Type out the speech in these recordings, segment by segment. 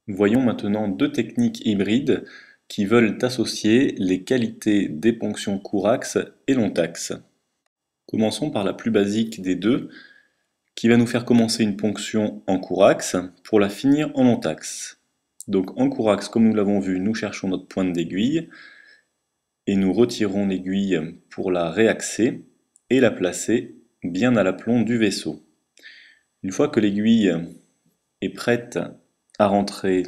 Voyons maintenant deux techniques hybrides qui veulent associer les qualités des ponctions court-axe et long-axe. Commençons par la plus basique des deux, qui va nous faire commencer une ponction en court-axe pour la finir en long-axe. Donc en court-axe, comme nous l'avons vu, nous cherchons notre pointe d'aiguille et nous retirons l'aiguille pour la réaxer et la placer bien à l'aplomb du vaisseau. Une fois que l'aiguille est prête à rentrer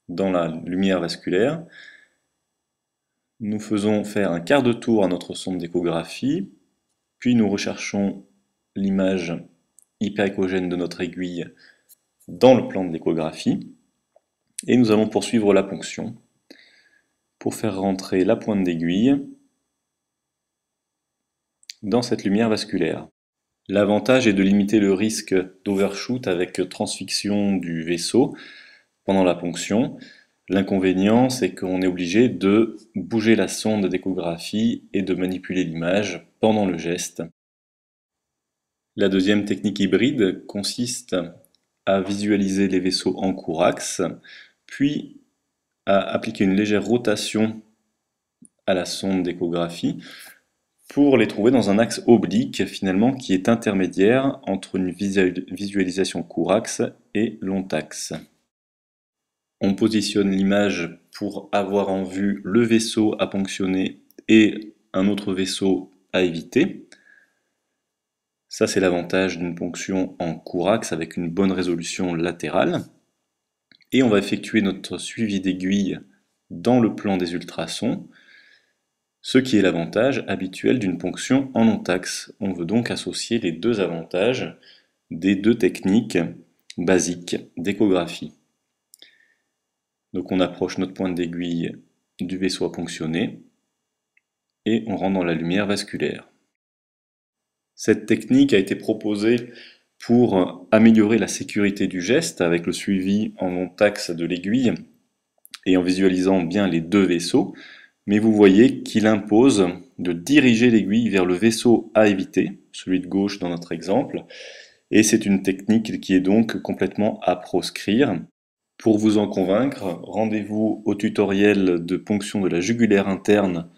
dans la lumière vasculaire, nous faisons faire un quart de tour à notre sonde d'échographie, puis nous recherchons l'image hyperéchogène de notre aiguille dans le plan de l'échographie, et nous allons poursuivre la ponction pour faire rentrer la pointe d'aiguille dans cette lumière vasculaire. L'avantage est de limiter le risque d'overshoot avec transfixion du vaisseau pendant la ponction. L'inconvénient, c'est qu'on est obligé de bouger la sonde d'échographie et de manipuler l'image pendant le geste. La deuxième technique hybride consiste à visualiser les vaisseaux en court-axe, puis à appliquer une légère rotation à la sonde d'échographie pour les trouver dans un axe oblique finalement qui est intermédiaire entre une visualisation court-axe et long-axe. On positionne l'image pour avoir en vue le vaisseau à ponctionner et un autre vaisseau à éviter. Ça, c'est l'avantage d'une ponction en court-axe avec une bonne résolution latérale. Et on va effectuer notre suivi d'aiguille dans le plan des ultrasons, ce qui est l'avantage habituel d'une ponction en long-axe. On veut donc associer les deux avantages des deux techniques basiques d'échographie. Donc on approche notre pointe d'aiguille du vaisseau à ponctionner et on rentre dans la lumière vasculaire. Cette technique a été proposée pour améliorer la sécurité du geste avec le suivi en long axe de l'aiguille et en visualisant bien les deux vaisseaux, mais vous voyez qu'il impose de diriger l'aiguille vers le vaisseau à éviter, celui de gauche dans notre exemple, et c'est une technique qui est donc complètement à proscrire. Pour vous en convaincre, rendez-vous au tutoriel de ponction de la jugulaire interne.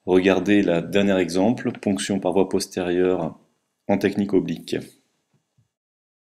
Regardez le dernier exemple, ponction par voie postérieure en technique oblique.